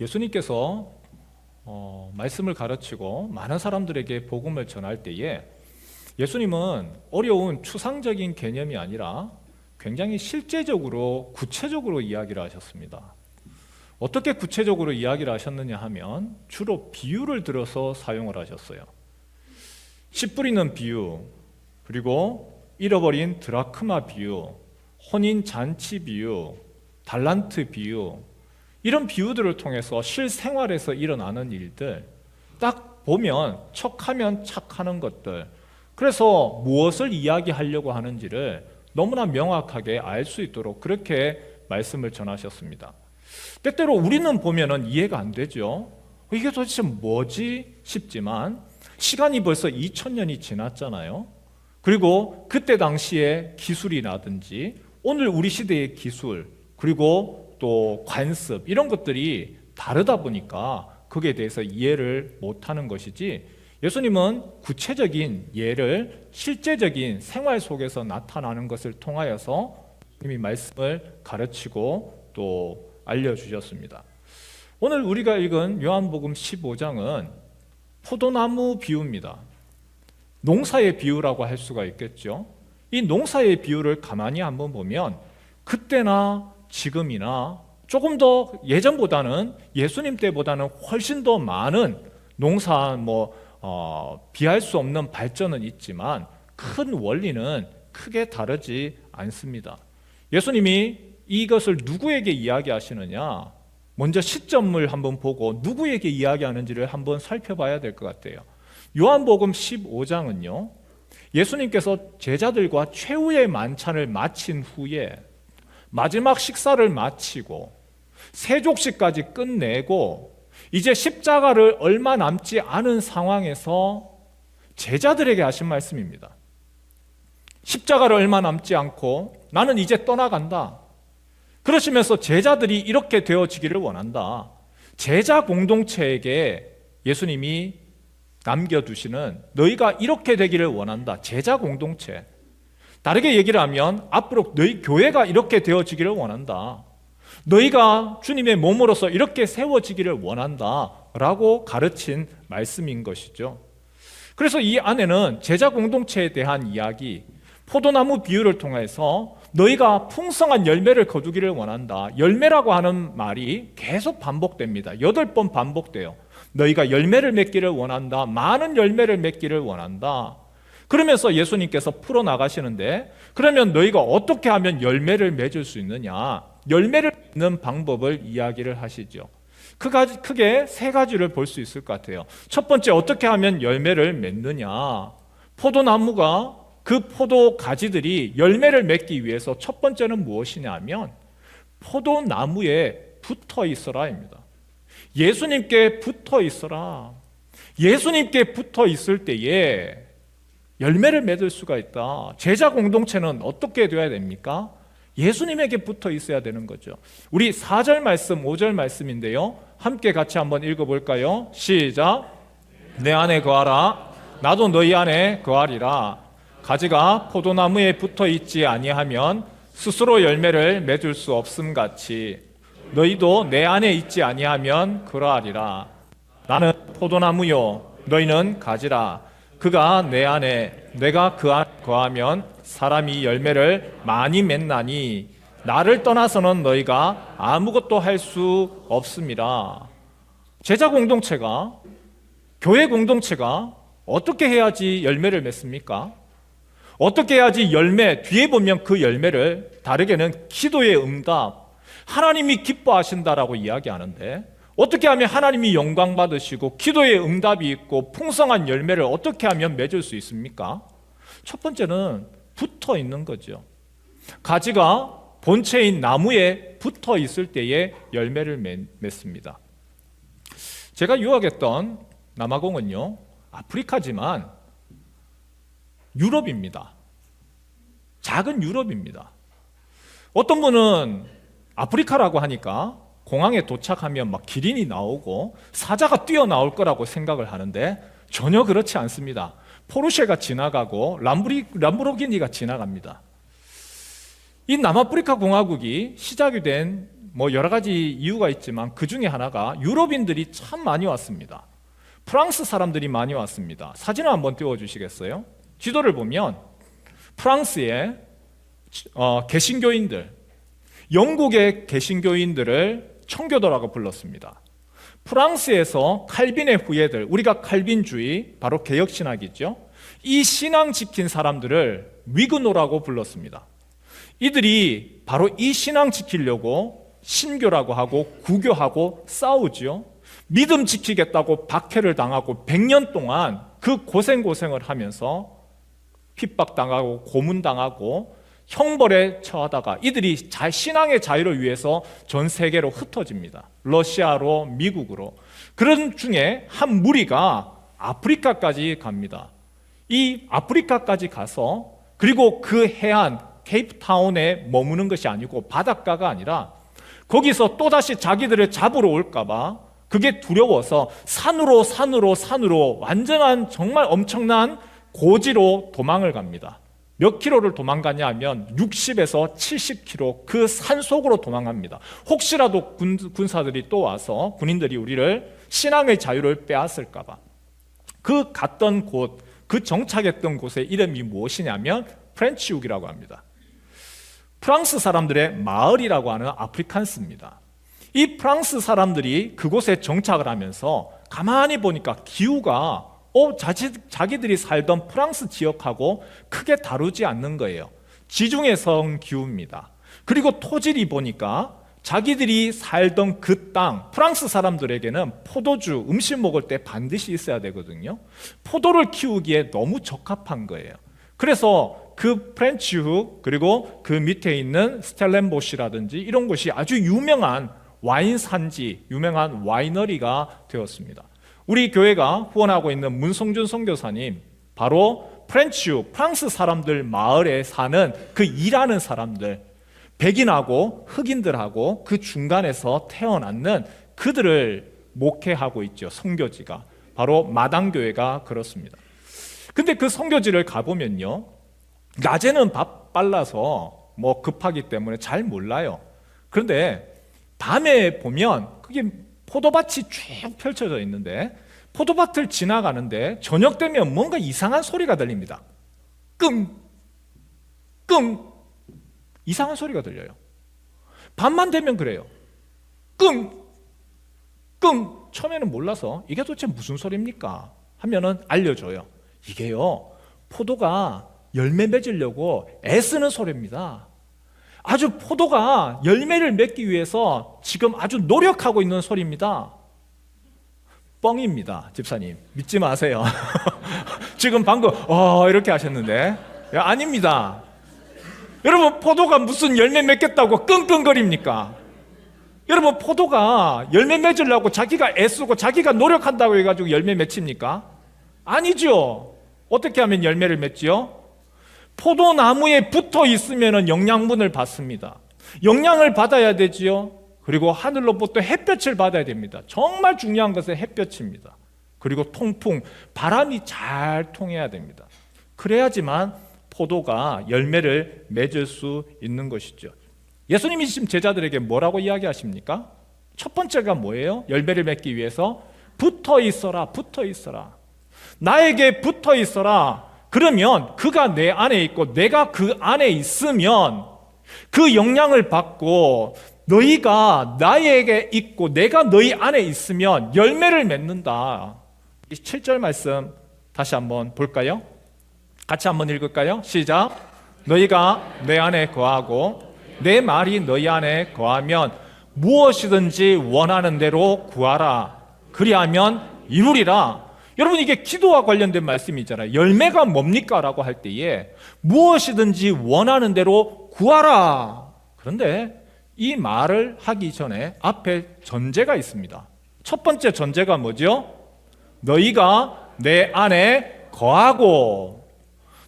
예수님께서 말씀을 가르치고 많은 사람들에게 복음을 전할 때에 예수님은 어려운 추상적인 개념이 아니라 굉장히 실제적으로 구체적으로 이야기를 하셨습니다. 어떻게 구체적으로 이야기를 하셨느냐 하면 주로 비유를 들어서 사용을 하셨어요. 씨 뿌리는 비유, 그리고 잃어버린 드라크마 비유, 혼인 잔치 비유, 달란트 비유, 이런 비유들을 통해서 실생활에서 일어나는 일들, 딱 보면 척하면 착하는 것들, 그래서 무엇을 이야기하려고 하는지를 너무나 명확하게 알 수 있도록 그렇게 말씀을 전하셨습니다. 때때로 우리는 보면은 이해가 안 되죠. 이게 도대체 뭐지 싶지만 시간이 벌써 2000년이 지났잖아요. 그리고 그때 당시의 기술이라든지 오늘 우리 시대의 기술, 그리고 또 관습, 이런 것들이 다르다 보니까 거기에 대해서 이해를 못하는 것이지, 예수님은 구체적인 예를 실제적인 생활 속에서 나타나는 것을 통하여서 이미 말씀을 가르치고 또 알려주셨습니다. 오늘 우리가 읽은 요한복음 15장은 포도나무 비유입니다. 농사의 비유라고 할 수가 있겠죠. 이 농사의 비유를 가만히 한번 보면 그때나 지금이나 조금 더 예전보다는, 예수님 때보다는 훨씬 더 많은 농사 비할 수 없는 발전은 있지만 큰 원리는 크게 다르지 않습니다. 예수님이 이것을 누구에게 이야기하시느냐, 먼저 시점을 한번 보고 누구에게 이야기하는지를 한번 살펴봐야 될 것 같아요. 요한복음 15장은요, 예수님께서 제자들과 최후의 만찬을 마친 후에 마지막 식사를 마치고 세족식까지 끝내고 이제 십자가를 얼마 남지 않은 상황에서 제자들에게 하신 말씀입니다. 십자가를 얼마 남지 않고 나는 이제 떠나간다. 그러시면서 제자들이 이렇게 되어지기를 원한다. 제자 공동체에게 예수님이 남겨두시는, 너희가 이렇게 되기를 원한다. 제자 공동체. 다르게 얘기를 하면 앞으로 너희 교회가 이렇게 되어지기를 원한다. 너희가 주님의 몸으로서 이렇게 세워지기를 원한다 라고 가르친 말씀인 것이죠. 그래서 이 안에는 제자 공동체에 대한 이야기, 포도나무 비유를 통해서 너희가 풍성한 열매를 거두기를 원한다. 열매라고 하는 말이 계속 반복됩니다. 8번 반복돼요. 너희가 열매를 맺기를 원한다. 많은 열매를 맺기를 원한다. 그러면서 예수님께서 풀어나가시는데, 그러면 너희가 어떻게 하면 열매를 맺을 수 있느냐, 열매를 맺는 방법을 이야기를 하시죠. 크게 3가지를 볼 수 있을 것 같아요. 첫 번째, 어떻게 하면 열매를 맺느냐, 포도나무가 그 포도 가지들이 열매를 맺기 위해서 첫 번째는 무엇이냐 하면 포도나무에 붙어 있어라입니다. 예수님께 붙어 있어라. 예수님께 붙어 있을 때에 열매를 맺을 수가 있다. 제자 공동체는 어떻게 되어야 됩니까? 예수님에게 붙어 있어야 되는 거죠. 우리 4절 말씀, 5절 말씀인데요, 함께 같이 한번 읽어볼까요? 시작. 내 안에 거하라. 나도 너희 안에 거하리라. 가지가 포도나무에 붙어 있지 아니하면 스스로 열매를 맺을 수 없음 같이 너희도 내 안에 있지 아니하면 그러하리라. 나는 포도나무요 너희는 가지라. 그가 내 안에 내가 그 안에 거하면 사람이 열매를 많이 맺나니 나를 떠나서는 너희가 아무것도 할 수 없음이라. 제자 공동체가, 교회 공동체가 어떻게 해야지 열매를 맺습니까? 어떻게 해야지 열매, 뒤에 보면 그 열매를 다르게는 기도의 응답, 하나님이 기뻐하신다라고 이야기하는데, 어떻게 하면 하나님이 영광 받으시고 기도의 응답이 있고 풍성한 열매를 어떻게 하면 맺을 수 있습니까? 첫 번째는 붙어 있는 거죠. 가지가 본체인 나무에 붙어 있을 때에 열매를 맺습니다. 제가 유학했던 남아공은요, 아프리카지만 유럽입니다. 작은 유럽입니다. 어떤 분은 아프리카라고 하니까 공항에 도착하면 막 기린이 나오고 사자가 뛰어나올 거라고 생각을 하는데 전혀 그렇지 않습니다. 포르쉐가 지나가고 람보르기니가 지나갑니다. 이 남아프리카 공화국이 시작이 된 뭐 여러 가지 이유가 있지만 그 중에 하나가 유럽인들이 참 많이 왔습니다. 프랑스 사람들이 많이 왔습니다. 사진을 한번 띄워주시겠어요? 지도를 보면 프랑스의 개신교인들, 영국의 개신교인들을 청교도라고 불렀습니다. 프랑스에서 칼빈의 후예들, 우리가 칼빈주의, 바로 개혁신학이죠. 이 신앙 지킨 사람들을 위그노라고 불렀습니다. 이들이 바로 이 신앙 지키려고 신교라고 하고 구교하고 싸우죠. 믿음 지키겠다고 박해를 당하고 100년 동안 그 고생을 하면서 핍박당하고 고문당하고 형벌에 처하다가 이들이 신앙의 자유를 위해서 전 세계로 흩어집니다. 러시아로, 미국으로. 그런 중에 한 무리가 아프리카까지 갑니다. 이 아프리카까지 가서 그리고 그 해안 케이프타운에 머무는 것이 아니고 바닷가가 아니라 거기서 또다시 자기들을 잡으러 올까봐 그게 두려워서 산으로 완전한 정말 엄청난 고지로 도망을 갑니다. 몇 킬로를 도망가냐 하면 60에서 70km 그 산속으로 도망갑니다. 혹시라도 군사들이 또 와서 군인들이 우리를 신앙의 자유를 빼앗을까봐. 그 갔던 곳, 그 정착했던 곳의 이름이 무엇이냐면 프렌치욱이라고 합니다. 프랑스 사람들의 마을이라고 하는 아프리칸스입니다. 이 프랑스 사람들이 그곳에 정착을 하면서 가만히 보니까 기후가 자기들이 살던 프랑스 지역하고 크게 다르지 않는 거예요. 지중해성 기후입니다. 그리고 토질이 보니까 자기들이 살던 그 땅, 프랑스 사람들에게는 포도주, 음식 먹을 때 반드시 있어야 되거든요. 포도를 키우기에 너무 적합한 거예요. 그래서 그 프렌치훅 그리고 그 밑에 있는 스텔렌보시라든지 이런 곳이 아주 유명한 와인 산지, 유명한 와이너리가 되었습니다. 우리 교회가 후원하고 있는 문성준 선교사님, 바로 프렌치훅, 프랑스 사람들 마을에 사는 그 일하는 사람들, 백인하고 흑인들하고 그 중간에서 태어났는 그들을 목회하고 있죠. 선교지가 바로 마당교회가 그렇습니다. 근데 그 선교지를 가보면요, 낮에는 바빨라서 뭐 급하기 때문에 잘 몰라요. 그런데 밤에 보면 그게 포도밭이 쭉 펼쳐져 있는데 포도밭을 지나가는데 저녁 되면 뭔가 이상한 소리가 들립니다. 끙, 끙, 이상한 소리가 들려요. 밤만 되면 그래요. 끙, 끙. 처음에는 몰라서 이게 도대체 무슨 소리입니까? 하면은 알려줘요. 이게요, 포도가 열매 맺으려고 애쓰는 소리입니다. 아주 포도가 열매를 맺기 위해서 지금 아주 노력하고 있는 소리입니다. 뻥입니다, 집사님. 믿지 마세요. 지금 방금 이렇게 하셨는데 아닙니다. 여러분, 포도가 무슨 열매 맺겠다고 끙끙거립니까? 여러분, 포도가 열매 맺으려고 자기가 애쓰고 자기가 노력한다고 해가지고 열매 맺힙니까? 아니죠. 어떻게 하면 열매를 맺지요? 포도나무에 붙어 있으면 영양분을 받습니다. 영양을 받아야 되지요. 그리고 하늘로부터 햇볕을 받아야 됩니다. 정말 중요한 것은 햇볕입니다. 그리고 통풍, 바람이 잘 통해야 됩니다. 그래야지만 포도가 열매를 맺을 수 있는 것이죠. 예수님이 지금 제자들에게 뭐라고 이야기하십니까? 첫 번째가 뭐예요? 열매를 맺기 위해서 붙어 있어라, 붙어 있어라. 나에게 붙어 있어라. 그러면 그가 내 안에 있고 내가 그 안에 있으면 그 영향을 받고 너희가 나에게 있고 내가 너희 안에 있으면 열매를 맺는다. 이 7절 말씀 다시 한번 볼까요? 같이 한번 읽을까요? 시작. 너희가 내 안에 거하고 내 말이 너희 안에 거하면 무엇이든지 원하는 대로 구하라. 그리하면 이루리라. 여러분, 이게 기도와 관련된 말씀이잖아요. 열매가 뭡니까? 라고 할 때에 무엇이든지 원하는 대로 구하라. 그런데 이 말을 하기 전에 앞에 전제가 있습니다. 첫 번째 전제가 뭐죠? 너희가 내 안에 거하고,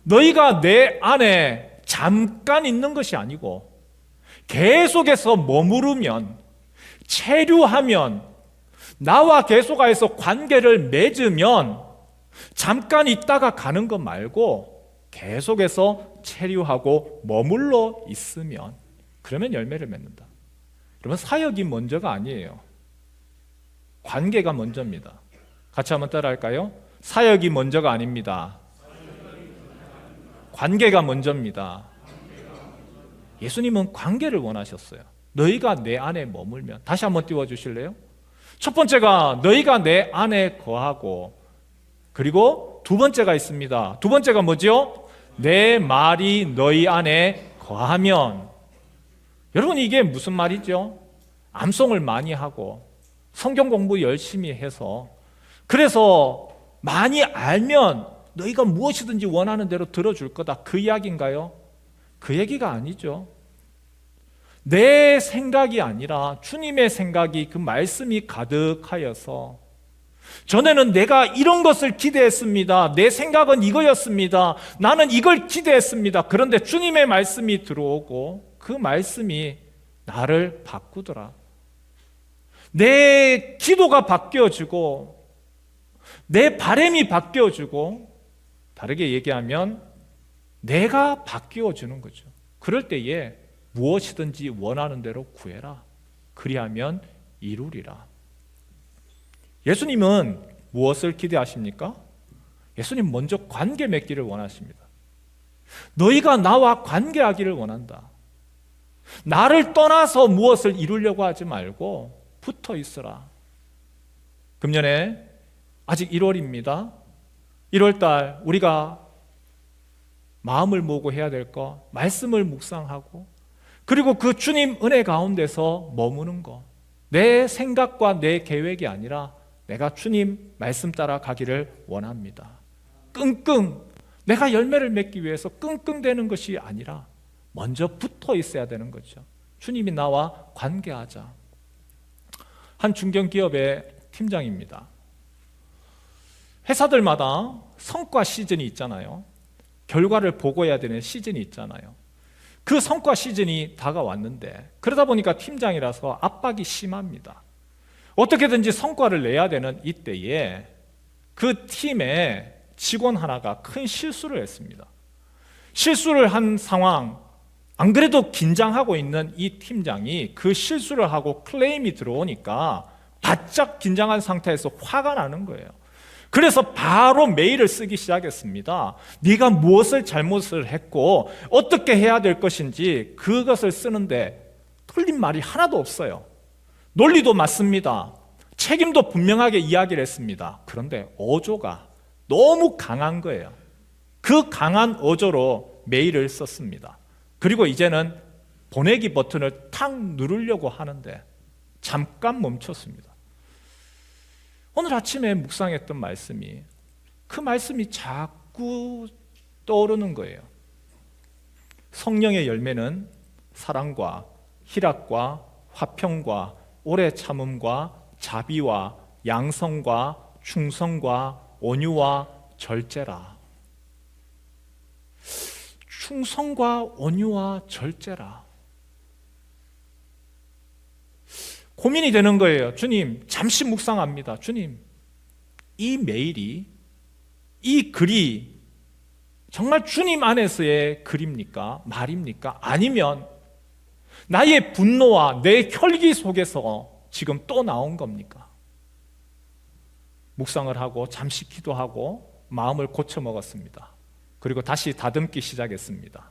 너희가 내 안에 잠깐 있는 것이 아니고 계속해서 머무르면, 체류하면, 나와 계속해서 관계를 맺으면 잠깐 있다가 가는 것 말고 계속해서 체류하고 머물러 있으면, 그러면 열매를 맺는다. 여러분, 사역이 먼저가 아니에요. 관계가 먼저입니다. 같이 한번 따라할까요? 사역이 먼저가 아닙니다. 관계가 먼저입니다. 예수님은 관계를 원하셨어요. 너희가 내 안에 머물면. 다시 한번 띄워주실래요? 첫 번째가 너희가 내 안에 거하고, 그리고 두 번째가 있습니다. 두 번째가 뭐죠? 내 말이 너희 안에 거하면. 여러분, 이게 무슨 말이죠? 암송을 많이 하고 성경 공부 열심히 해서, 그래서 많이 알면 너희가 무엇이든지 원하는 대로 들어줄 거다, 그 이야기인가요? 그 얘기가 아니죠. 내 생각이 아니라 주님의 생각이, 그 말씀이 가득하여서, 전에는 내가 이런 것을 기대했습니다, 내 생각은 이거였습니다, 나는 이걸 기대했습니다. 그런데 주님의 말씀이 들어오고 그 말씀이 나를 바꾸더라. 내 기도가 바뀌어지고 내 바람이 바뀌어지고, 다르게 얘기하면 내가 바뀌어지는 거죠. 그럴 때에 무엇이든지 원하는 대로 구해라. 그리하면 이루리라. 예수님은 무엇을 기대하십니까? 예수님 먼저 관계 맺기를 원하십니다. 너희가 나와 관계하기를 원한다. 나를 떠나서 무엇을 이루려고 하지 말고 붙어 있어라. 금년에 아직 1월입니다. 1월달 우리가 마음을 모으고 해야 될 거, 말씀을 묵상하고, 그리고 그 주님 은혜 가운데서 머무는 거. 내 생각과 내 계획이 아니라 내가 주님 말씀 따라 가기를 원합니다. 끙끙, 내가 열매를 맺기 위해서 끙끙대는 것이 아니라 먼저 붙어 있어야 되는 거죠. 주님이 나와 관계하자. 한 중견기업의 팀장입니다. 회사들마다 성과 시즌이 있잖아요. 결과를 보고해야 되는 시즌이 있잖아요. 그 성과 시즌이 다가왔는데, 그러다 보니까 팀장이라서 압박이 심합니다. 어떻게든지 성과를 내야 되는 이때에 그 팀의 직원 하나가 큰 실수를 했습니다. 실수를 한 상황, 안 그래도 긴장하고 있는 이 팀장이 그 실수를 하고 클레임이 들어오니까 바짝 긴장한 상태에서 화가 나는 거예요. 그래서 바로 메일을 쓰기 시작했습니다. 네가 무엇을 잘못을 했고 어떻게 해야 될 것인지 그것을 쓰는데 틀린 말이 하나도 없어요. 논리도 맞습니다. 책임도 분명하게 이야기를 했습니다. 그런데 어조가 너무 강한 거예요. 그 강한 어조로 메일을 썼습니다. 그리고 이제는 보내기 버튼을 탁 누르려고 하는데 잠깐 멈췄습니다. 오늘 아침에 묵상했던 말씀이, 그 말씀이 자꾸 떠오르는 거예요. 성령의 열매는 사랑과 희락과 화평과 오래 참음과 자비와 양성과 충성과 온유와 절제라. 충성과 온유와 절제라. 고민이 되는 거예요. 주님, 잠시 묵상합니다. 주님, 이 메일이, 이 글이 정말 주님 안에서의 글입니까? 말입니까? 아니면 나의 분노와 내 혈기 속에서 지금 또 나온 겁니까? 묵상을 하고 잠시 기도하고 마음을 고쳐 먹었습니다. 그리고 다시 다듬기 시작했습니다.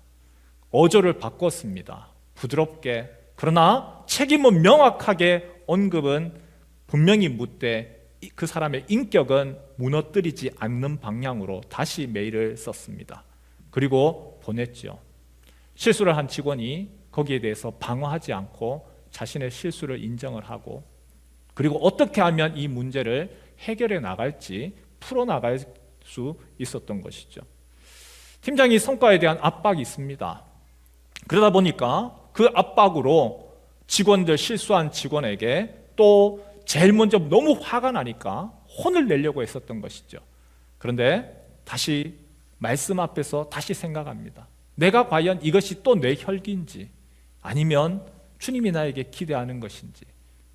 어조를 바꿨습니다. 부드럽게, 그러나 책임은 명확하게 언급은 분명히 묻되 그 사람의 인격은 무너뜨리지 않는 방향으로 다시 메일을 썼습니다. 그리고 보냈죠. 실수를 한 직원이 거기에 대해서 방어하지 않고 자신의 실수를 인정을 하고, 그리고 어떻게 하면 이 문제를 해결해 나갈지 풀어나갈 수 있었던 것이죠. 팀장이 성과에 대한 압박이 있습니다. 그러다 보니까 그 압박으로 직원들, 실수한 직원에게 또 제일 먼저 너무 화가 나니까 혼을 내려고 했었던 것이죠. 그런데 다시 말씀 앞에서 다시 생각합니다. 내가 과연 이것이 또 내 혈기인지 아니면 주님이 나에게 기대하는 것인지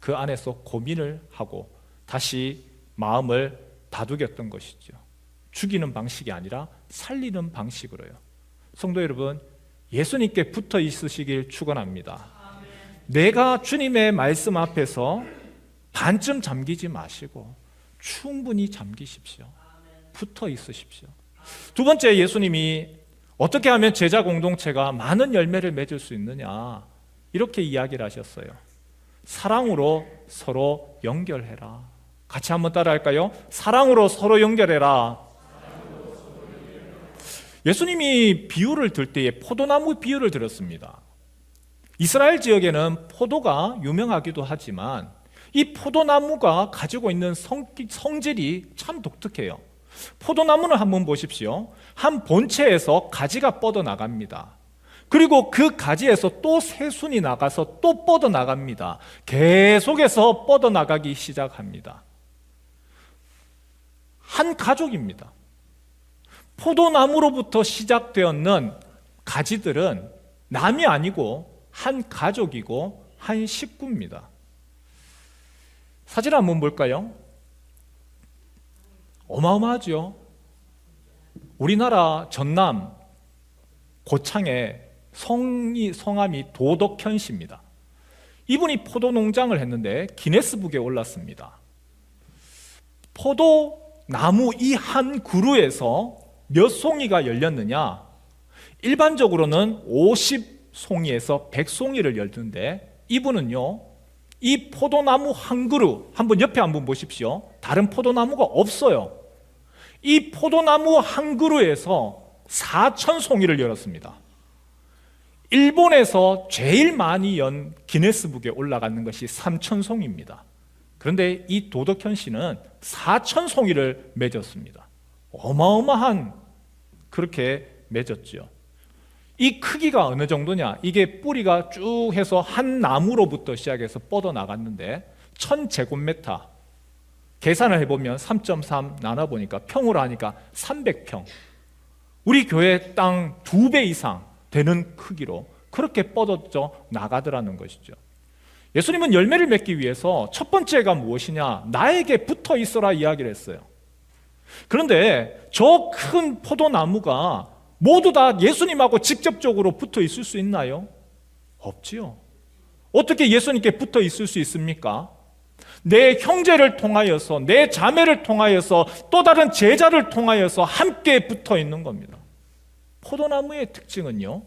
그 안에서 고민을 하고 다시 마음을 다독였던 것이죠. 죽이는 방식이 아니라 살리는 방식으로요. 성도 여러분, 예수님께 붙어 있으시길 축원합니다. 내가 주님의 말씀 앞에서 반쯤 잠기지 마시고 충분히 잠기십시오. 붙어 있으십시오. 두 번째, 예수님이 어떻게 하면 제자 공동체가 많은 열매를 맺을 수 있느냐, 이렇게 이야기를 하셨어요. 사랑으로 서로 연결해라. 같이 한번 따라할까요? 사랑으로 서로 연결해라. 예수님이 비유를 들 때에 포도나무 비유를 들었습니다. 이스라엘 지역에는 포도가 유명하기도 하지만 이 포도나무가 가지고 있는 성질이 참 독특해요. 포도나무는 한번 보십시오. 한 본체에서 가지가 뻗어나갑니다. 그리고 그 가지에서 또 새순이 나가서 또 뻗어나갑니다. 계속해서 뻗어나가기 시작합니다. 한 가족입니다. 포도나무로부터 시작되었는 가지들은 남이 아니고 한 가족이고 한 식구입니다. 사진 한번 볼까요? 어마어마하죠. 우리나라 전남 고창에 성함이 도덕현 씨입니다. 이분이 포도 농장을 했는데 기네스북에 올랐습니다. 포도나무 이 한 그루에서 몇 송이가 열렸느냐? 일반적으로는 50송이에서 100송이를 열는데 이분은요, 이 포도나무 한 그루, 한번 옆에 한번 보십시오. 다른 포도나무가 없어요. 이 포도나무 한 그루에서 4,000송이를 열었습니다. 일본에서 제일 많이 연 기네스북에 올라가는 것이 3,000송이입니다. 그런데 이 도덕현 씨는 4,000송이를 맺었습니다. 어마어마한, 그렇게 맺었죠. 이 크기가 어느 정도냐? 이게 뿌리가 쭉 해서 한 나무로부터 시작해서 뻗어나갔는데 1000제곱미터, 계산을 해보면 3.3 나눠보니까 평으로 하니까 300평, 우리 교회 땅 2배 이상 되는 크기로 그렇게 뻗어져 나가더라는 것이죠. 예수님은 열매를 맺기 위해서 첫 번째가 무엇이냐? 나에게 붙어 있어라 이야기를 했어요. 그런데 저 큰 포도나무가 모두 다 예수님하고 직접적으로 붙어 있을 수 있나요? 없지요. 어떻게 예수님께 붙어 있을 수 있습니까? 내 형제를 통하여서, 내 자매를 통하여서, 또 다른 제자를 통하여서 함께 붙어 있는 겁니다. 포도나무의 특징은요,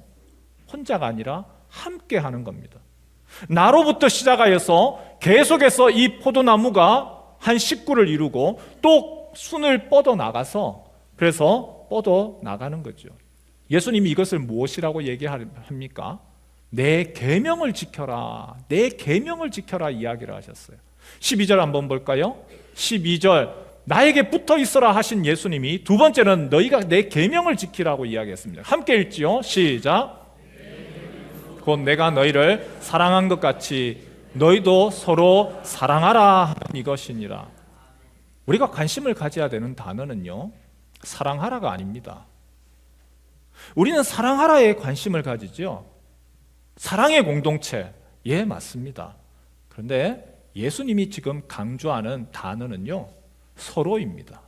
혼자가 아니라 함께 하는 겁니다. 나로부터 시작하여서 계속해서 이 포도나무가 한 식구를 이루고 또 순을 뻗어 나가서, 그래서 뻗어 나가는 거죠. 예수님이 이것을 무엇이라고 얘기합니까? 내 계명을 지켜라, 내 계명을 지켜라 이야기를 하셨어요. 12절 한번 볼까요? 12절, 나에게 붙어 있어라 하신 예수님이 두 번째는 너희가 내 계명을 지키라고 이야기했습니다. 함께 읽지요. 시작. 곧 내가 너희를 사랑한 것 같이 너희도 서로 사랑하라 하는 이것이니라. 우리가 관심을 가져야 되는 단어는요, 사랑하라가 아닙니다. 우리는 사랑하라에 관심을 가지죠. 사랑의 공동체, 예, 맞습니다. 그런데 예수님이 지금 강조하는 단어는요, 서로입니다.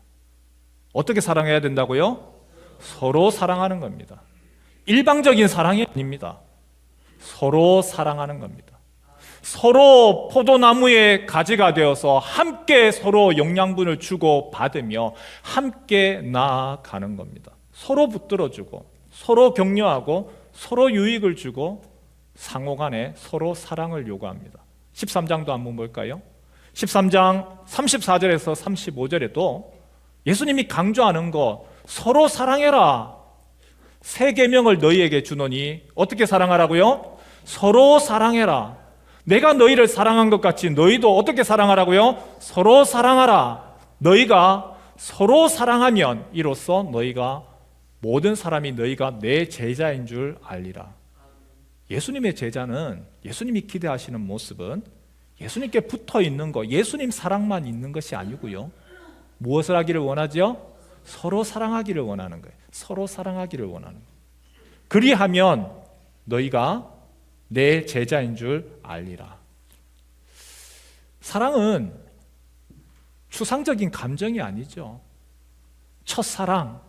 어떻게 사랑해야 된다고요? 서로 사랑하는 겁니다. 일방적인 사랑이 아닙니다. 서로 사랑하는 겁니다. 서로 포도나무의 가지가 되어서 함께 서로 영양분을 주고 받으며 함께 나아가는 겁니다. 서로 붙들어주고 서로 격려하고 서로 유익을 주고 상호 간에 서로 사랑을 요구합니다. 13장도 한번 볼까요? 13장 34절에서 35절에도 예수님이 강조하는 거, 서로 사랑해라. 새 계명을 너희에게 주노니 어떻게 사랑하라고요? 서로 사랑해라. 내가 너희를 사랑한 것 같이 너희도 어떻게 사랑하라고요? 서로 사랑하라. 너희가 서로 사랑하면 이로써 너희가, 모든 사람이 너희가 내 제자인 줄 알리라. 예수님의 제자는, 예수님이 기대하시는 모습은 예수님께 붙어 있는 거, 예수님 사랑만 있는 것이 아니고요, 무엇을 하기를 원하죠? 서로 사랑하기를 원하는 거예요. 서로 사랑하기를 원하는 거예요. 그리하면 너희가 내 제자인 줄 알리라. 사랑은 추상적인 감정이 아니죠. 첫사랑,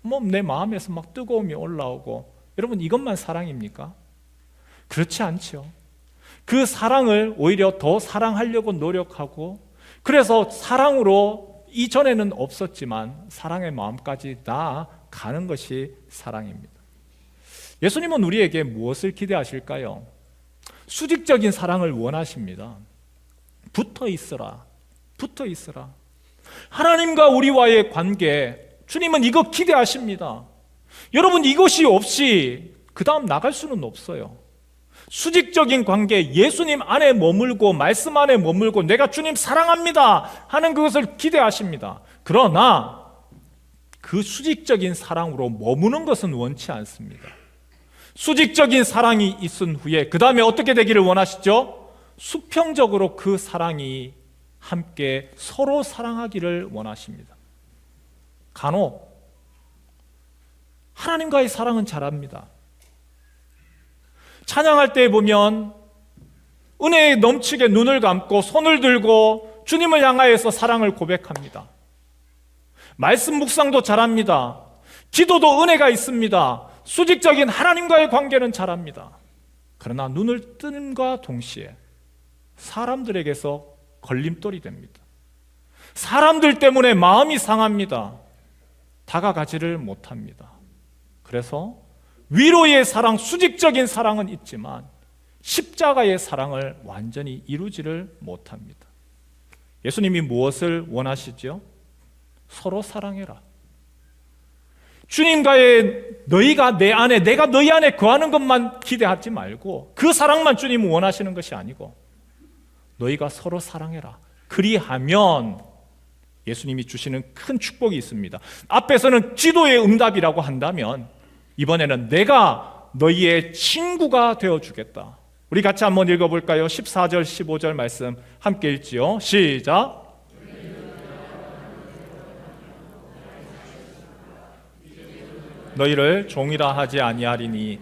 뭐 내 마음에서 막 뜨거움이 올라오고, 여러분 이것만 사랑입니까? 그렇지 않죠. 그 사랑을 오히려 더 사랑하려고 노력하고, 그래서 사랑으로 이전에는 없었지만 사랑의 마음까지 나아가는 것이 사랑입니다. 예수님은 우리에게 무엇을 기대하실까요? 수직적인 사랑을 원하십니다. 붙어 있으라. 붙어 있으라. 하나님과 우리와의 관계, 주님은 이거 기대하십니다. 여러분, 이것이 없이 그 다음 나갈 수는 없어요. 수직적인 관계, 예수님 안에 머물고 말씀 안에 머물고 내가 주님 사랑합니다 하는 그것을 기대하십니다. 그러나 그 수직적인 사랑으로 머무는 것은 원치 않습니다. 수직적인 사랑이 있은 후에 그 다음에 어떻게 되기를 원하시죠? 수평적으로 그 사랑이 함께 서로 사랑하기를 원하십니다. 간혹 하나님과의 사랑은 잘합니다. 찬양할 때 보면 은혜에 넘치게 눈을 감고 손을 들고 주님을 향하여서 사랑을 고백합니다. 말씀 묵상도 잘합니다. 기도도 은혜가 있습니다. 수직적인 하나님과의 관계는 잘합니다. 그러나 눈을 뜸과 동시에 사람들에게서 걸림돌이 됩니다. 사람들 때문에 마음이 상합니다. 다가가지를 못합니다. 그래서 위로의 사랑, 수직적인 사랑은 있지만 십자가의 사랑을 완전히 이루지를 못합니다. 예수님이 무엇을 원하시죠? 서로 사랑해라. 주님과의 너희가 내 안에, 내가 너희 안에 거하는 것만 기대하지 말고 그 사랑만 주님은 원하시는 것이 아니고 너희가 서로 사랑해라. 그리하면 예수님이 주시는 큰 축복이 있습니다. 앞에서는 기도의 응답이라고 한다면 이번에는 내가 너희의 친구가 되어주겠다. 우리 같이 한번 읽어볼까요? 14절 15절 말씀 함께 읽지요. 시작. 너희를 종이라 하지 아니하리니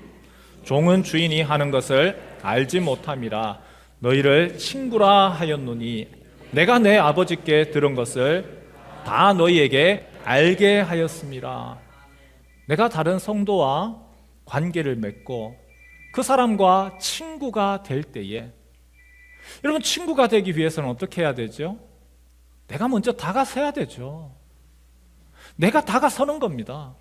종은 주인이 하는 것을 알지 못함이라. 너희를 친구라 하였노니 내가 내 아버지께 들은 것을 다 너희에게 알게 하였습니다. 내가 다른 성도와 관계를 맺고 그 사람과 친구가 될 때에, 여러분, 친구가 되기 위해서는 어떻게 해야 되죠? 내가 먼저 다가서야 되죠. 내가 다가서는 겁니다.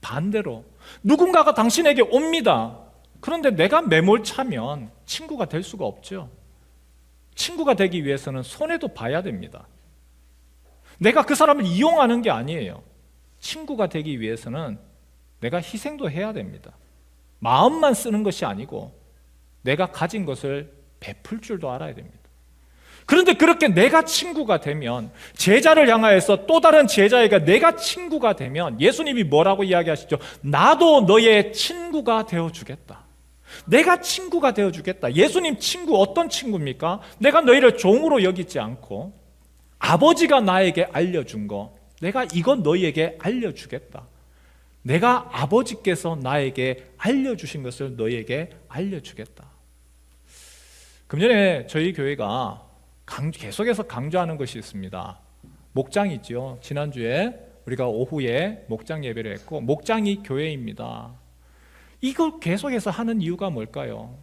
반대로 누군가가 당신에게 옵니다. 그런데 내가 매몰차면 친구가 될 수가 없죠. 친구가 되기 위해서는 손해도 봐야 됩니다. 내가 그 사람을 이용하는 게 아니에요. 친구가 되기 위해서는 내가 희생도 해야 됩니다. 마음만 쓰는 것이 아니고 내가 가진 것을 베풀 줄도 알아야 됩니다. 그런데 그렇게 내가 친구가 되면, 제자를 향하여서 또 다른 제자에게 내가 친구가 되면 예수님이 뭐라고 이야기하시죠? 나도 너의 친구가 되어주겠다. 내가 친구가 되어주겠다. 예수님 친구, 어떤 친구입니까? 내가 너희를 종으로 여기지 않고 아버지가 나에게 알려준 거, 내가 이건 너희에게 알려주겠다. 내가 아버지께서 나에게 알려주신 것을 너희에게 알려주겠다. 금년에 저희 교회가 계속해서 강조하는 것이 있습니다. 목장이죠. 지난주에 우리가 오후에 목장 예배를 했고, 목장이 교회입니다. 이걸 계속해서 하는 이유가 뭘까요?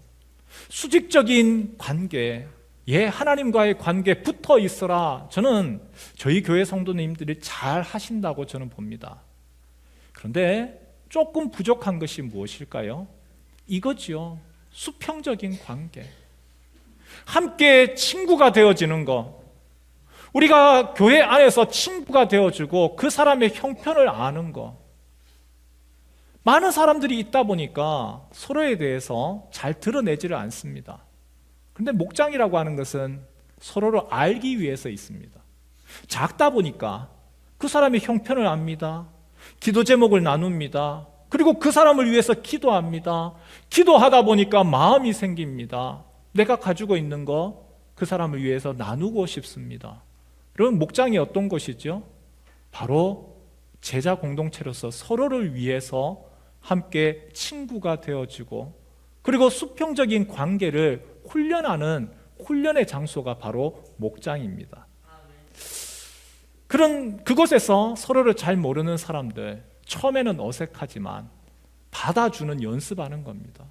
수직적인 관계, 하나님과의 관계 붙어 있어라. 저는 저희 교회 성도님들이 잘 하신다고 저는 봅니다. 그런데 조금 부족한 것이 무엇일까요? 이거지요. 수평적인 관계. 함께 친구가 되어지는 것. 우리가 교회 안에서 친구가 되어주고 그 사람의 형편을 아는 것. 많은 사람들이 있다 보니까 서로에 대해서 잘 드러내지를 않습니다. 그런데 목장이라고 하는 것은 서로를 알기 위해서 있습니다. 작다 보니까 그 사람의 형편을 압니다. 기도 제목을 나눕니다. 그리고 그 사람을 위해서 기도합니다. 기도하다 보니까 마음이 생깁니다. 내가 가지고 있는 거 그 사람을 위해서 나누고 싶습니다. 여러분, 목장이 어떤 것이죠? 바로 제자 공동체로서 서로를 위해서 함께 친구가 되어지고, 그리고 수평적인 관계를 훈련하는 훈련의 장소가 바로 목장입니다. 그곳에서 서로를 잘 모르는 사람들, 처음에는 어색하지만 받아주는 연습하는 겁니다.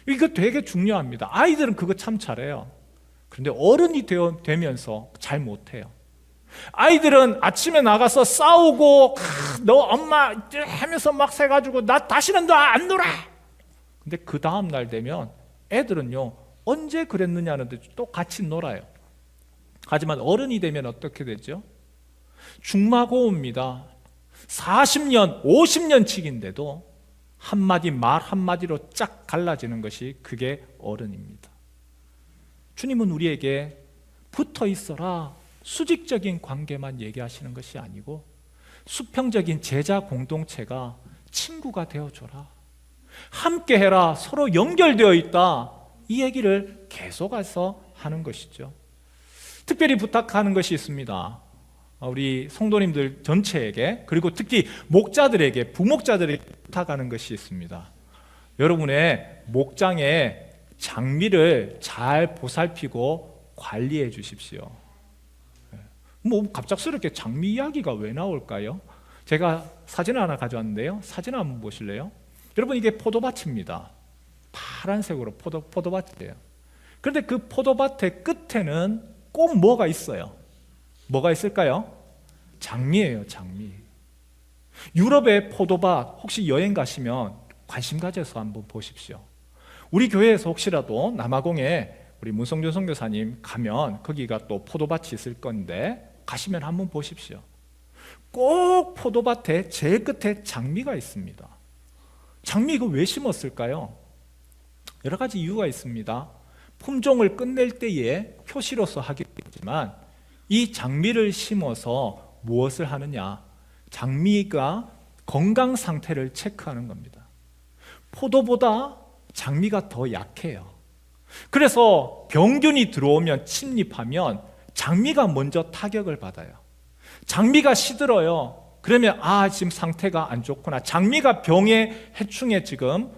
이거 되게 중요합니다. 아이들은 그거 참 잘해요. 그런데 어른이 되면서 잘 못해요. 아이들은 아침에 나가서 싸우고 너 엄마 하면서 막 세가지고 나 다시는 너 안 놀아. 근데 그 다음 날 되면 애들은요 언제 그랬느냐는 듯이 또 같이 놀아요. 하지만 어른이 되면 어떻게 되죠? 중마고우입니다. 40년 50년씩인데도 한마디 말 한마디로 쫙 갈라지는 것이 그게 어른입니다. 주님은 우리에게 붙어 있어라 수직적인 관계만 얘기하시는 것이 아니고 수평적인 제자 공동체가 친구가 되어줘라, 함께 해라, 서로 연결되어 있다, 이 얘기를 계속해서 하는 것이죠. 특별히 부탁하는 것이 있습니다. 우리 성도님들 전체에게, 그리고 특히 목자들에게, 부목자들에게 부탁하는 것이 있습니다. 여러분의 목장의 장미를 잘 보살피고 관리해 주십시오. 뭐 갑작스럽게 장미 이야기가 왜 나올까요? 제가 사진을 하나 가져왔는데요. 사진 한번 보실래요? 여러분, 이게 포도밭입니다. 파란색으로 포도밭이에요. 그런데 그 포도밭의 끝에는 꼭 뭐가 있어요? 뭐가 있을까요? 장미예요, 장미. 유럽의 포도밭 혹시 여행 가시면 관심 가져서 한번 보십시오. 우리 교회에서 혹시라도 남아공에 우리 문성준 선교사님 가면 거기가 또 포도밭이 있을 건데 가시면 한번 보십시오. 꼭 포도밭에 제일 끝에 장미가 있습니다. 장미 이거 왜 심었을까요? 여러 가지 이유가 있습니다. 품종을 끝낼 때에 표시로서 하겠지만 이 장미를 심어서 무엇을 하느냐? 장미가 건강 상태를 체크하는 겁니다. 포도보다 장미가 더 약해요. 그래서 병균이 들어오면 침입하면 장미가 먼저 타격을 받아요. 장미가 시들어요. 그러면 지금 상태가 안 좋구나. 장미가 병의 해충에 지금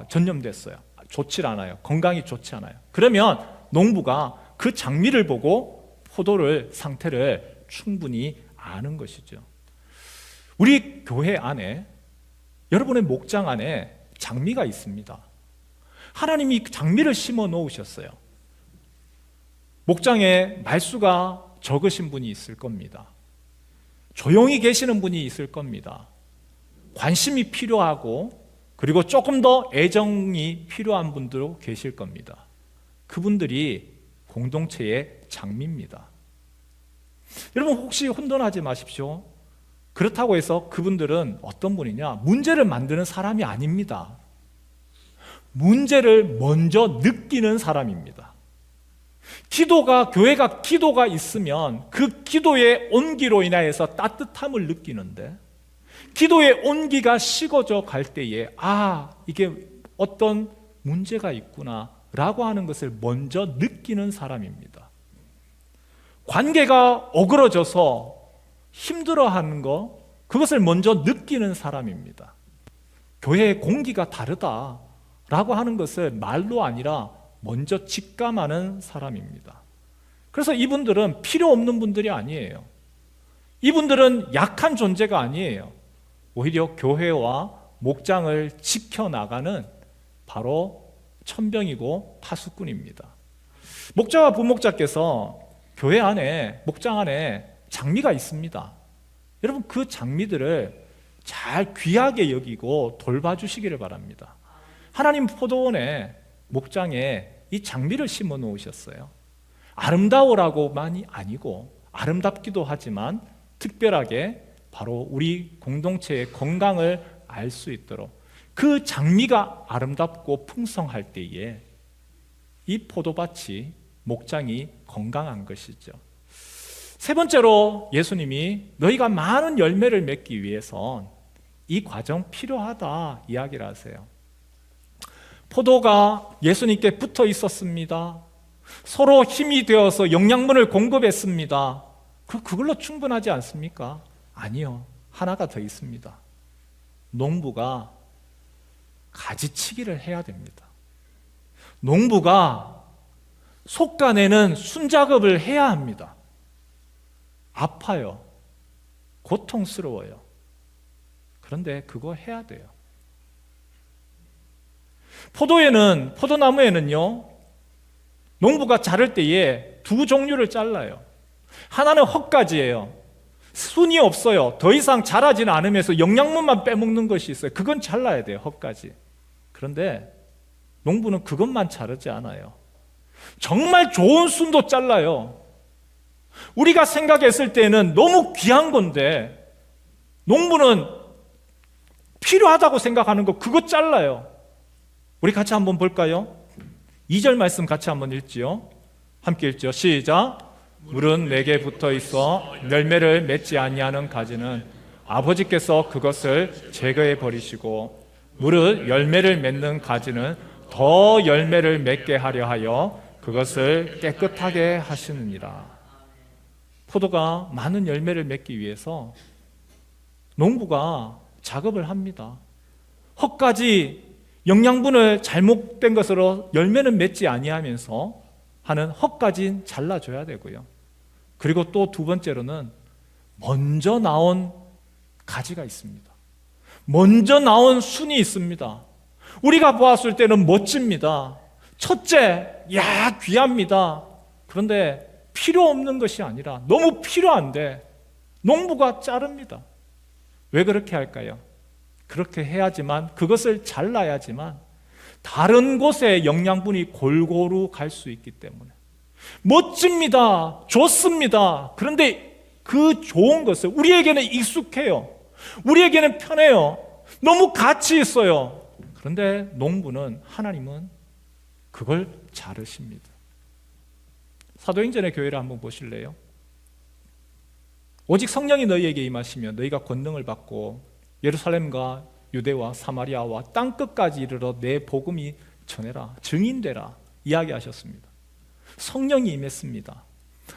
전염됐어요. 좋지 않아요. 건강이 좋지 않아요. 그러면 농부가 그 장미를 보고 포도를 상태를 충분히 아는 것이죠. 우리 교회 안에, 여러분의 목장 안에 장미가 있습니다. 하나님이 장미를 심어 놓으셨어요. 목장에 말수가 적으신 분이 있을 겁니다. 조용히 계시는 분이 있을 겁니다. 관심이 필요하고 그리고 조금 더 애정이 필요한 분도 계실 겁니다. 그분들이 공동체의 장미입니다. 여러분, 혹시 혼돈하지 마십시오. 그렇다고 해서 그분들은 어떤 분이냐? 문제를 만드는 사람이 아닙니다. 문제를 먼저 느끼는 사람입니다. 교회가 기도가 있으면 그 기도의 온기로 인하여서 따뜻함을 느끼는데, 기도의 온기가 식어져 갈 때에 이게 어떤 문제가 있구나 라고 하는 것을 먼저 느끼는 사람입니다. 관계가 어그러져서 힘들어하는 그것을 먼저 느끼는 사람입니다. 교회의 공기가 다르다라고 하는 것을 말로 아니라 먼저 직감하는 사람입니다. 그래서 이분들은 필요 없는 분들이 아니에요. 이분들은 약한 존재가 아니에요. 오히려 교회와 목장을 지켜나가는 바로 천병이고 파수꾼입니다. 목자와 부목자께서 교회 안에, 목장 안에 장미가 있습니다. 여러분, 그 장미들을 잘 귀하게 여기고 돌봐주시기를 바랍니다. 하나님 포도원에, 목장에 이 장미를 심어 놓으셨어요. 아름다우라고만이 아니고 아름답기도 하지만 특별하게 바로 우리 공동체의 건강을 알 수 있도록 그 장미가 아름답고 풍성할 때에 이 포도밭이, 목장이 건강한 것이죠. 세 번째로 예수님이 너희가 많은 열매를 맺기 위해선 이 과정 필요하다 이야기를 하세요. 포도가 예수님께 붙어 있었습니다. 서로 힘이 되어서 영양분을 공급했습니다. 그걸로 충분하지 않습니까? 아니요. 하나가 더 있습니다. 농부가 가지치기를 해야 됩니다. 농부가 속간에는 순작업을 해야 합니다. 아파요. 고통스러워요. 그런데 그거 해야 돼요. 포도나무에는요, 농부가 자를 때에 두 종류를 잘라요. 하나는 헛가지예요. 순이 없어요. 더 이상 자라지는 않으면서 영양분만 빼먹는 것이 있어요. 그건 잘라야 돼요, 헛가지. 그런데 농부는 그것만 자르지 않아요. 정말 좋은 순도 잘라요. 우리가 생각했을 때는 너무 귀한 건데 농부는 필요하다고 생각하는 거 그거 잘라요. 우리 같이 한번 볼까요? 2절 말씀 같이 한번 읽지요. 함께 읽죠. 시작. 물은 내게 붙어 있어 열매를 맺지 아니하는 가지는 아버지께서 그것을 제거해 버리시고, 무릇 열매를 맺는 가지는 더 열매를 맺게 하려 하여 그것을 깨끗하게 하시느니라. 포도가 많은 열매를 맺기 위해서 농부가 작업을 합니다. 헛가지 영양분을 잘못된 것으로 열매는 맺지 아니하면서 하는 헛가지는 잘라줘야 되고요. 그리고 또 두 번째로는 먼저 나온 가지가 있습니다. 먼저 나온 순이 있습니다. 우리가 보았을 때는 멋집니다. 첫째, 야, 귀합니다. 그런데 필요 없는 것이 아니라 너무 필요한데 농부가 자릅니다. 왜 그렇게 할까요? 그렇게 해야지만, 그것을 잘라야지만 다른 곳에 영양분이 골고루 갈 수 있기 때문에. 멋집니다. 좋습니다. 그런데 그 좋은 것을, 우리에게는 익숙해요. 우리에게는 편해요. 너무 가치 있어요. 그런데 농부는, 하나님은 그걸 자르십니다. 사도행전의 교회를 한번 보실래요? 오직 성령이 너희에게 임하시면 너희가 권능을 받고 예루살렘과 유대와 사마리아와 땅끝까지 이르러 내 복음이 전해라, 증인되라 이야기하셨습니다. 성령이 임했습니다.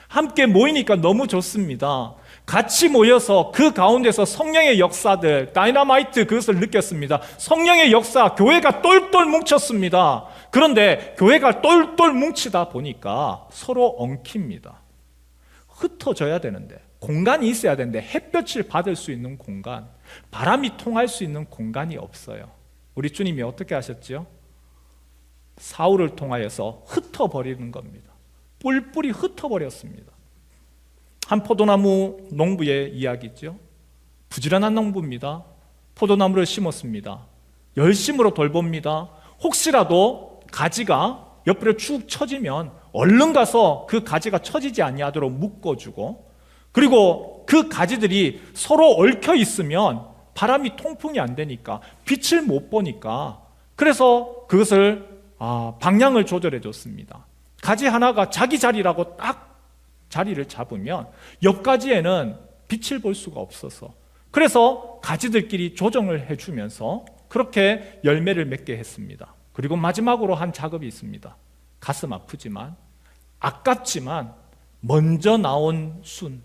함께 모이니까 너무 좋습니다. 같이 모여서 그 가운데서 성령의 역사들, 다이너마이트, 그것을 느꼈습니다. 성령의 역사, 교회가 똘똘 뭉쳤습니다. 그런데 교회가 똘똘 뭉치다 보니까 서로 엉킵니다. 흩어져야 되는데, 공간이 있어야 되는데, 햇볕을 받을 수 있는 공간, 바람이 통할 수 있는 공간이 없어요. 우리 주님이 어떻게 하셨죠? 사울을 통하여서 흩어버리는 겁니다. 뿔뿔이 흩어버렸습니다. 한 포도나무 농부의 이야기죠. 부지런한 농부입니다. 포도나무를 심었습니다. 열심으로 돌봅니다. 혹시라도 가지가 옆으로 축 처지면 얼른 가서 그 가지가 처지지 아니하도록 묶어주고, 그리고 그 가지들이 서로 얽혀 있으면 바람이 통풍이 안 되니까 빛을 못 보니까, 그래서 그것을 방향을 조절해 줬습니다. 가지 하나가 자기 자리라고 딱 자리를 잡으면 옆 가지에는 빛을 볼 수가 없어서, 그래서 가지들끼리 조정을 해주면서 그렇게 열매를 맺게 했습니다. 그리고 마지막으로 한 작업이 있습니다. 가슴 아프지만, 아깝지만 먼저 나온 순,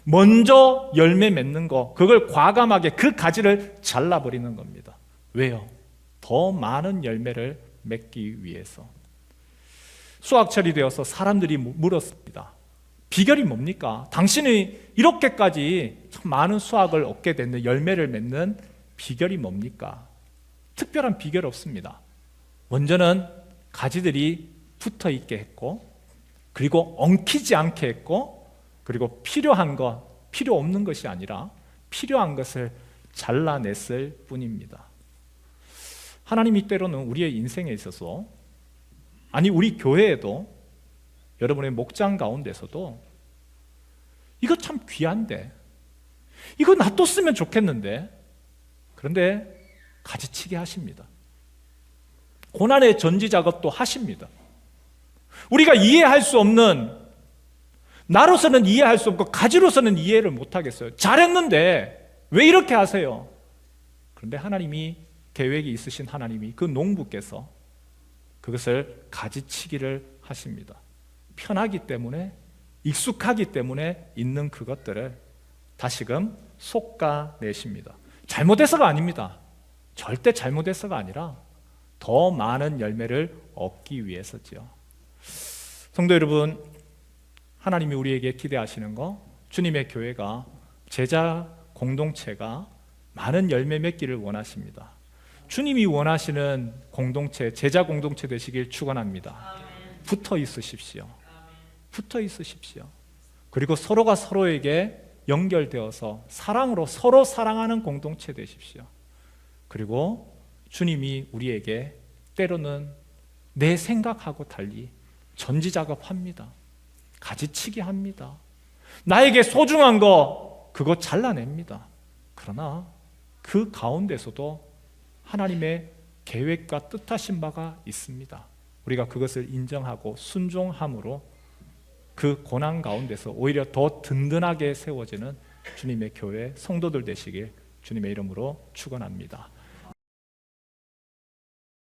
먼저 열매 맺는 거, 그걸 과감하게 그 가지를 잘라버리는 겁니다. 왜요? 더 많은 열매를 맺기 위해서. 수확철이 되어서 사람들이 물었습니다. 비결이 뭡니까? 당신이 이렇게까지 참 많은 수확을 얻게 됐는, 열매를 맺는 비결이 뭡니까? 특별한 비결 없습니다. 먼저는 가지들이 붙어 있게 했고, 그리고 엉키지 않게 했고, 그리고 필요한 것, 필요 없는 것이 아니라 필요한 것을 잘라냈을 뿐입니다. 하나님이 때로는 우리의 인생에 있어서, 아니 우리 교회에도, 여러분의 목장 가운데서도 이거 참 귀한데, 이거 놔뒀으면 좋겠는데, 그런데 가지치기 하십니다. 고난의 전지 작업도 하십니다. 우리가 이해할 수 없는, 나로서는 이해할 수 없고 가지로서는 이해를 못하겠어요. 잘했는데 왜 이렇게 하세요? 그런데 하나님이, 계획이 있으신 하나님이, 그 농부께서 그것을 가지치기를 하십니다. 편하기 때문에, 익숙하기 때문에 있는 그것들을 다시금 솎아내십니다. 잘못해서가 아닙니다. 절대 잘못해서가 아니라 더 많은 열매를 얻기 위해서지요. 성도 여러분, 하나님이 우리에게 기대하시는 거, 주님의 교회가, 제자 공동체가 많은 열매 맺기를 원하십니다. 주님이 원하시는 공동체, 제자 공동체 되시길 축원합니다. 붙어 있으십시오. 붙어 있으십시오. 그리고 서로가 서로에게 연결되어서 사랑으로 서로 사랑하는 공동체 되십시오. 그리고 주님이 우리에게 때로는 내 생각하고 달리 전지작업합니다. 가지치기 합니다. 나에게 소중한 거 그거 잘라냅니다. 그러나 그 가운데서도 하나님의 계획과 뜻하신 바가 있습니다. 우리가 그것을 인정하고 순종함으로 그 고난 가운데서 오히려 더 든든하게 세워지는 주님의 교회 성도들 되시길 주님의 이름으로 축원합니다.